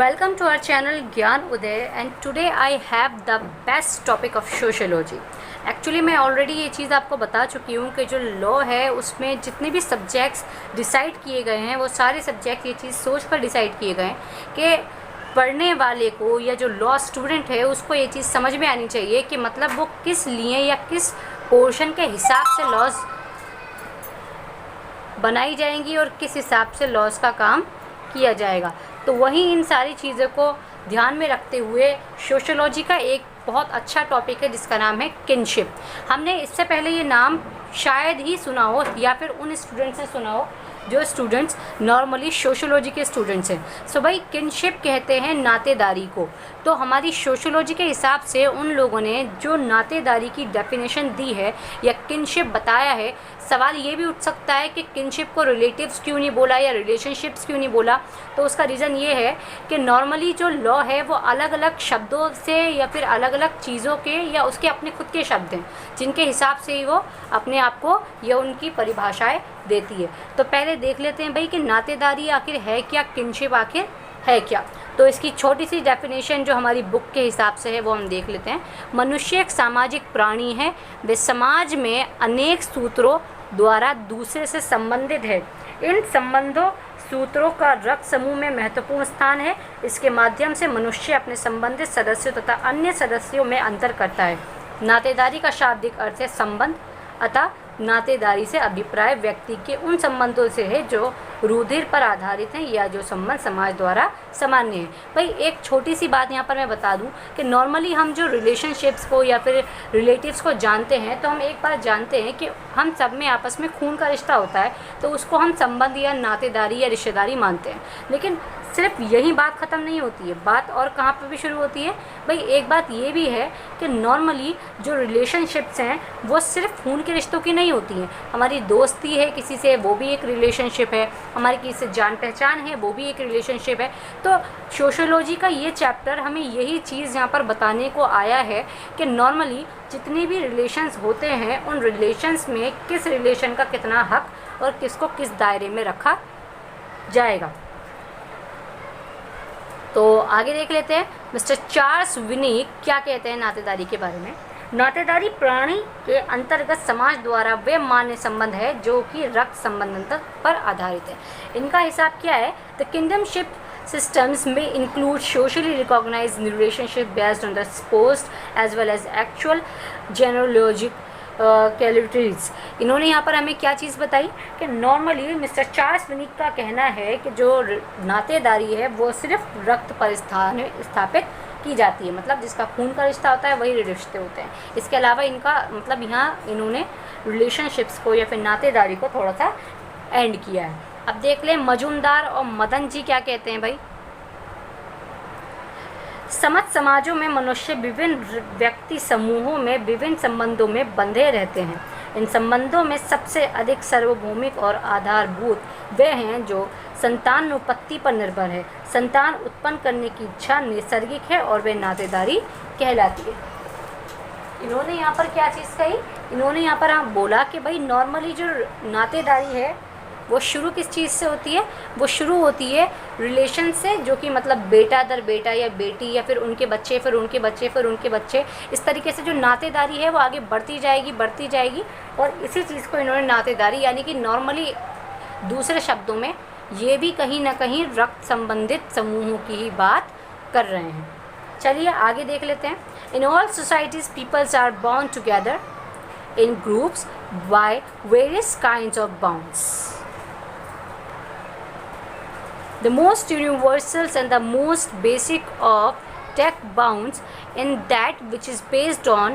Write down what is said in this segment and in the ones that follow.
Welcome to our channel Gyan Uday and today I have the best topic of sociology. Actually मैं already ये चीज़ आपको बता चुकी हूँ कि जो लॉ है उसमें जितने भी सब्जेक्ट्स डिसाइड किए गए हैं वो सारे सब्जेक्ट ये चीज़ सोच कर डिसाइड किए गए हैं कि पढ़ने वाले को या जो लॉ स्टूडेंट है उसको ये चीज़ समझ में आनी चाहिए कि मतलब वो किस लिए या किस पोर्शन के हिसाब से लॉज बनाई जाएंगी और किस हिसाब से लॉज का काम किया जाएगा। तो वहीं इन सारी चीज़ों को ध्यान में रखते हुए सोशियोलॉजी का एक बहुत अच्छा टॉपिक है जिसका नाम है किनशिप। हमने इससे पहले ये नाम शायद ही सुना हो या फिर उन स्टूडेंट्स ने सुना हो जो स्टूडेंट्स नॉर्मली सोशियोलॉजी के स्टूडेंट्स हैं। सो भाई किनशिप कहते हैं नातेदारी को। तो हमारी सोशियोलॉजी के हिसाब से उन लोगों ने जो नातेदारी की डेफिनेशन दी है या किनशिप बताया है, सवाल ये भी उठ सकता है कि किनशिप को रिलेटिव्स क्यों नहीं बोला या रिलेशनशिप्स क्यों नहीं बोला। तो उसका रीज़न ये है कि नॉर्मली जो लॉ है वो अलग अलग शब्दों से या फिर अलग अलग चीज़ों के या उसके अपने खुद के शब्द हैं जिनके हिसाब से ही वो अपने आप को या उनकी परिभाषाएं देती है। तो पहले देख लेते हैं भाई कि नातेदारी आखिर है क्या, किनशिप आखिर है क्या। तो इसकी छोटी सी डेफिनेशन जो हमारी बुक के हिसाब से है वो हम देख लेते हैं। मनुष्य एक सामाजिक प्राणी है, वे समाज में अनेक सूत्रों द्वारा दूसरे से संबंधित है। इन संबंधों सूत्रों का रक्त समूह में महत्वपूर्ण स्थान है। इसके माध्यम से मनुष्य अपने संबंधित सदस्यों तथा अन्य सदस्यों में अंतर करता है। नातेदारी का शाब्दिक अर्थ है संबंध, अतः नातेदारी से अभिप्राय व्यक्ति के उन संबंधों से है जो रुधिर पर आधारित हैं या जो संबंध समाज द्वारा सामान्य है। भाई एक छोटी सी बात यहाँ पर मैं बता दूँ कि नॉर्मली हम जो रिलेशनशिप्स को या फिर रिलेटिव्स को जानते हैं तो हम एक बात जानते हैं कि हम सब में आपस में खून का रिश्ता होता है तो उसको हम संबंध या नातेदारी या रिश्तेदारी मानते हैं। लेकिन सिर्फ यही बात ख़त्म नहीं होती है, बात और कहाँ पर भी शुरू होती है। भाई एक बात ये भी है कि नॉर्मली जो रिलेशनशिप्स हैं वो सिर्फ खून के रिश्तों की नहीं होती हैं। हमारी दोस्ती है किसी से, वो भी एक रिलेशनशिप है। हमारी किसी से जान पहचान है, वो भी एक रिलेशनशिप है। तो सोशियोलॉजी का ये चैप्टर हमें यही चीज़ यहाँ पर बताने को आया है कि नॉर्मली जितने भी रिलेशंस होते हैं उन रिलेशंस में किस रिलेशन का कितना हक और किसको किस दायरे में रखा जाएगा। तो आगे देख लेते हैं मिस्टर चार्ल्स विनी क्या कहते हैं नातेदारी के बारे में। नातेदारी प्राणी के अंतर्गत समाज द्वारा वे मान्य संबंध है जो कि रक्त संबंध पर आधारित है। इनका हिसाब क्या है? The kingdomship systems may include socially recognized relationship based on the supposed as well as actual genealogic कैलिटीज। इन्होंने यहाँ पर हमें क्या चीज़ बताई कि नॉर्मली मिस्टर चार्ल्स विनिक का कहना है कि जो नातेदारी है वो सिर्फ रक्त पर स्थापित की जाती है, मतलब जिसका खून का रिश्ता होता है वही रिश्ते होते हैं। इसके अलावा इनका मतलब यहाँ इन्होंने रिलेशनशिप्स को या फिर नातेदारी को थोड़ा सा एंड किया है। अब देख लें मजूमदार और मदन जी क्या कहते हैं। भाई समझ समाजों में मनुष्य विभिन्न व्यक्ति समूहों में विभिन्न संबंधों में बंधे रहते हैं। इन संबंधों में सबसे अधिक सार्वभौमिक और आधारभूत वे हैं जो संतानोत्पत्ति पर निर्भर है। संतान उत्पन्न करने की इच्छा नैसर्गिक है और वे नातेदारी कहलाती है। इन्होंने यहाँ पर क्या चीज़ कही? इन्होंने यहाँ पर बोला कि भाई नॉर्मली जो नातेदारी है वो शुरू किस चीज़ से होती है? वो शुरू होती है रिलेशन से, जो कि मतलब बेटा दर बेटा या बेटी या फिर उनके बच्चे फिर उनके बच्चे फिर उनके बच्चे, इस तरीके से जो नातेदारी है वो आगे बढ़ती जाएगी। और इसी चीज़ को इन्होंने नातेदारी यानी कि नॉर्मली दूसरे शब्दों में ये भी कहीं ना कहीं रक्त संबंधित समूहों की ही बात कर रहे हैं। चलिए आगे देख लेते हैं। In all societies peoples are bond together in groups by various kinds of bonds. The most universal and the most basic of tech bonds in that which is based on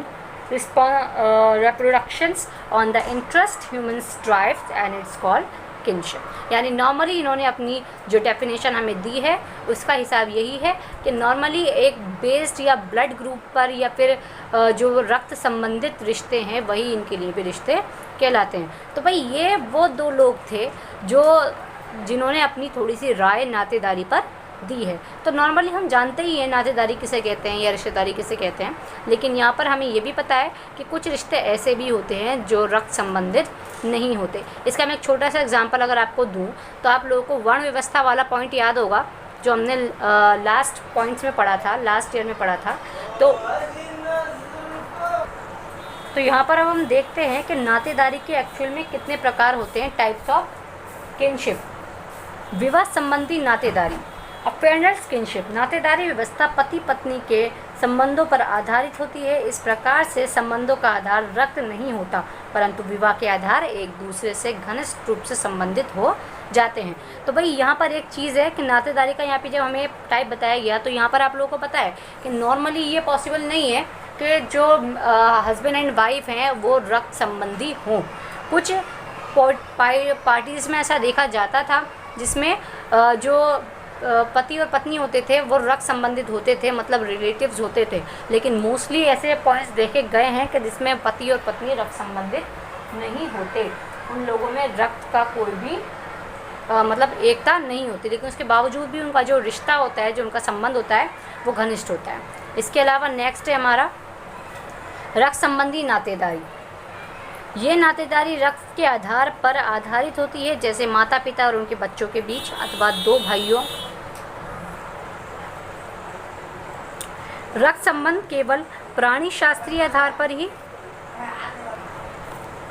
reproductions on the interest humans drive and it's called kinship। यानी normally इन्होंने अपनी जो definition हमें दी है उसका हिसाब यही है कि नॉर्मली एक बेस्ड या ब्लड ग्रुप पर या फिर जो रक्त संबंधित रिश्ते हैं वही इनके लिए भी रिश्ते कहलाते हैं। तो भाई ये वो दो लोग थे जिन्होंने अपनी थोड़ी सी राय नातेदारी पर दी है। तो नॉर्मली हम जानते ही हैं नातेदारी किसे कहते हैं या रिश्तेदारी किसे कहते हैं, लेकिन यहाँ पर हमें ये भी पता है कि कुछ रिश्ते ऐसे भी होते हैं जो रक्त संबंधित नहीं होते। इसका मैं एक छोटा सा एग्जांपल अगर आपको दूँ तो आप लोगों को वर्ण व्यवस्था वाला पॉइंट याद होगा जो हमने लास्ट पॉइंट्स में पढ़ा था, लास्ट ईयर में पढ़ा था। तो यहाँ पर अब हम देखते हैं कि नातेदारी के एक्चुअल में कितने प्रकार होते हैं, टाइप्स ऑफ किनशिप। विवाह संबंधी नातेदारी, अफेयरनेस किनशिप। नातेदारी व्यवस्था पति पत्नी के संबंधों पर आधारित होती है। इस प्रकार से संबंधों का आधार रक्त नहीं होता, परंतु विवाह के आधार एक दूसरे से घनिष्ठ रूप से संबंधित हो जाते हैं। तो भाई यहाँ पर एक चीज़ है कि नातेदारी का यहाँ पे जब हमें टाइप बताया गया, तो यहाँ पर आप लोगों को पता है कि नॉर्मली ये पॉसिबल नहीं है कि जो हस्बैंड एंड वाइफ हैं वो रक्त संबंधी हों। कुछ पार्टीज़ में ऐसा देखा जाता था जिसमें जो पति और पत्नी होते थे वो रक्त संबंधित होते थे, मतलब रिलेटिव्स होते थे। लेकिन मोस्टली ऐसे पॉइंट्स देखे गए हैं कि जिसमें पति और पत्नी रक्त संबंधित नहीं होते, उन लोगों में रक्त का कोई भी मतलब एकता नहीं होती, लेकिन उसके बावजूद भी उनका जो रिश्ता होता है, जो उनका संबंध होता है, वो घनिष्ठ होता है। इसके अलावा नेक्स्ट है हमारा रक्त संबंधी नातेदारी। ये नातेदारी रक्त के आधार पर आधारित होती है, जैसे माता पिता और उनके बच्चों के बीच, अथवा दो भाइयों। रक्त संबंध केवल प्राणी शास्त्रीय आधार पर ही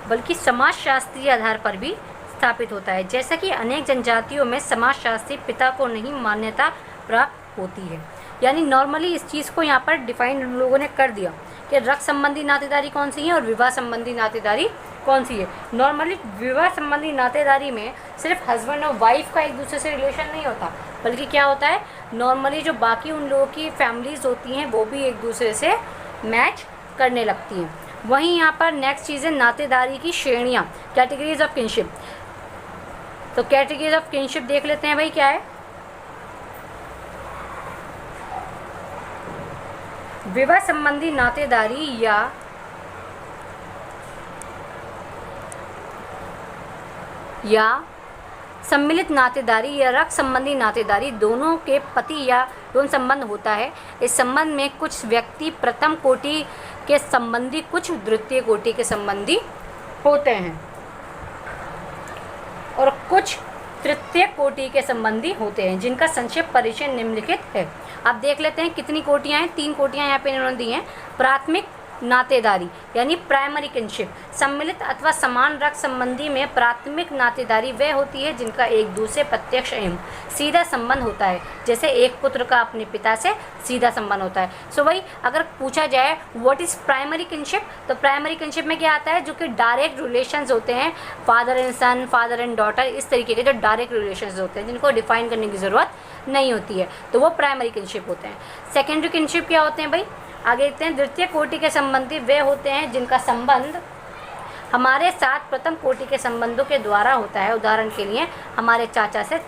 बल्कि समाजशास्त्रीय आधार पर भी स्थापित होता है। जैसा कि अनेक जनजातियों में समाजशास्त्री पिता को नहीं मान्यता प्राप्त होती है। यानी नॉर्मली इस चीज़ को यहाँ पर डिफाइन उन लोगों ने कर दिया कि रक्त संबंधी नातेदारी कौन सी है और विवाह संबंधी नातेदारी कौन सी है। नॉर्मली विवाह संबंधी नातेदारी में सिर्फ हस्बैंड और वाइफ का एक दूसरे से रिलेशन नहीं होता, बल्कि क्या होता है, नॉर्मली जो बाकी उन लोगों की फैमिलीज़ होती हैं वो भी एक दूसरे से मैच करने लगती हैं। वहीं यहाँ पर नेक्स्ट चीज़ है नातेदारी की श्रेणियाँ, कैटेगरीज ऑफ किनशिप। तो कैटेगरीज ऑफ किनशिप देख लेते हैं भाई क्या है। विवाह संबंधी नातेदारी या सम्मिलित नातेदारी या रक्त संबंधी नातेदारी दोनों के पति या यौन संबंध होता है। इस संबंध में कुछ व्यक्ति प्रथम कोटि के संबंधी, कुछ द्वितीय कोटि के संबंधी होते हैं और कुछ तृतीय कोटि के संबंधी होते हैं, जिनका संक्षिप्त परिचय निम्नलिखित है। आप देख लेते हैं कितनी कोटियाँ हैं, 3 कोटियाँ यहाँ पे इन्होंने दी हैं। प्राथमिक नातेदारी यानी प्राइमरी किनशिप। सम्मिलित अथवा समान रक्त संबंधी में प्राथमिक नातेदारी वह होती है जिनका एक दूसरे प्रत्यक्ष एवं सीधा संबंध होता है, जैसे एक पुत्र का अपने पिता से सीधा संबंध होता है। सो भाई अगर पूछा जाए व्हाट इज़ प्राइमरी किनशिप, तो प्राइमरी किनशिप में क्या आता है, जो कि डायरेक्ट रिलेशंस होते हैं, father and son, father and daughter, इस तरीके के जो डायरेक्ट रिलेशंस होते हैं जिनको डिफाइन करने की ज़रूरत नहीं होती है, तो वो प्राइमरी किनशिप होते हैं। सेकेंडरी किनशिप क्या होते हैं भाई, आगे देखते हैं। द्वितीय कोटि के संबंधी वे होते हैं जिनका संबंध हमारे साथ प्रथम कोटि के संबंधों के द्वारा होता है। उदाहरण के लिए हमारे चाचा से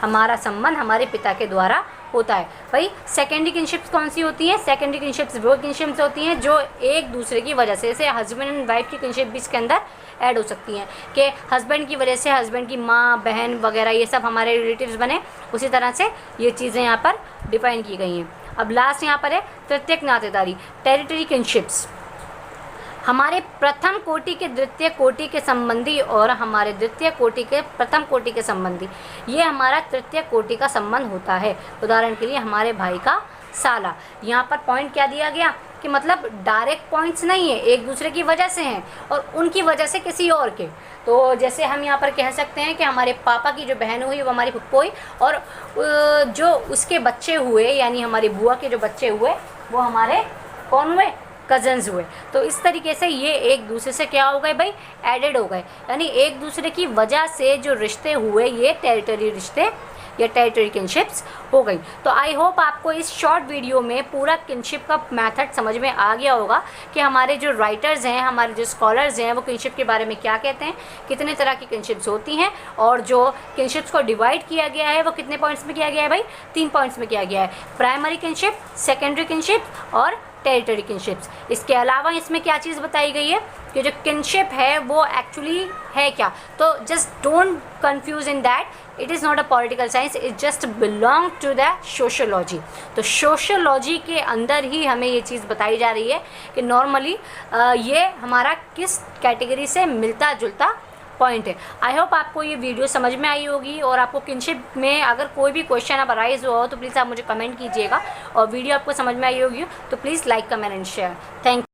हमारा संबंध हमारे पिता के द्वारा होता है। भाई सेकेंडरी किनशिप्स कौन सी होती हैं, सेकेंडरी किनशिप्स वो किनशिप्स होती हैं जो एक दूसरे की वजह से, जैसे हस्बैंड एंड वाइफ की किनशिप भी इसके अंदर ऐड हो सकती हैं कि हस्बैंड की वजह से हस्बैंड की माँ, बहन वगैरह ये सब हमारे रिलेटिव्स बने, उसी तरह से ये चीज़ें यहाँ पर डिफाइन की गई हैं। अब लास्ट यहाँ पर है तृतीयक नातेदारी, टेरिटरी किनशिप्स। हमारे प्रथम कोटि के द्वितीय कोटि के संबंधी और हमारे द्वितीय कोटि के प्रथम कोटि के संबंधी, ये हमारा तृतीय कोटि का संबंध होता है। उदाहरण के लिए हमारे भाई का साला। यहाँ पर पॉइंट क्या दिया गया कि मतलब डायरेक्ट पॉइंट्स नहीं है, एक दूसरे की वजह से हैं और उनकी वजह से किसी और के। तो जैसे हम यहाँ पर कह सकते हैं कि हमारे पापा की जो बहन हुई वो हमारी फुप्पो हुई, और जो उसके बच्चे हुए यानी हमारी बुआ के जो बच्चे हुए वो हमारे कौन हुए, कज़न्स हुए। तो इस तरीके से ये एक दूसरे से क्या हो गए भाई, एडेड हो गए, यानी एक दूसरे की वजह से जो रिश्ते हुए ये टेरिटरी रिश्ते या टेरिटरी किनशिप्स हो गई। तो आई होप आपको इस शॉर्ट वीडियो में पूरा किनशिप का मेथड समझ में आ गया होगा कि हमारे जो राइटर्स हैं, हमारे जो स्कॉलर्स हैं, वो किनशिप के बारे में क्या कहते हैं, कितने तरह की किनशिप्स होती हैं, और जो किनशिप्स को डिवाइड किया गया है वो कितने पॉइंट्स में किया गया है भाई, 3 पॉइंट्स में किया गया है। प्राइमरी किनशिप, सेकेंडरी किनशिप और टेरिटरी किनशिप्स। इसके अलावा इसमें क्या चीज़ बताई गई है कि जो किनशिप है वो एक्चुअली है क्या। तो just don't confuse in that, it is not a political science, it just belong to the sociology. तो सोशियोलॉजी के अंदर ही हमें ये चीज़ बताई जा रही है कि नॉर्मली ये हमारा किस कैटेगरी से मिलता जुलता पॉइंट है। आई होप आपको ये वीडियो समझ में आई होगी, और आपको किनशिप में अगर कोई भी क्वेश्चन अब अराइज हुआ हो तो प्लीज़ आप मुझे कमेंट कीजिएगा, और वीडियो आपको समझ में आई होगी तो please like, comment and share. Thank you.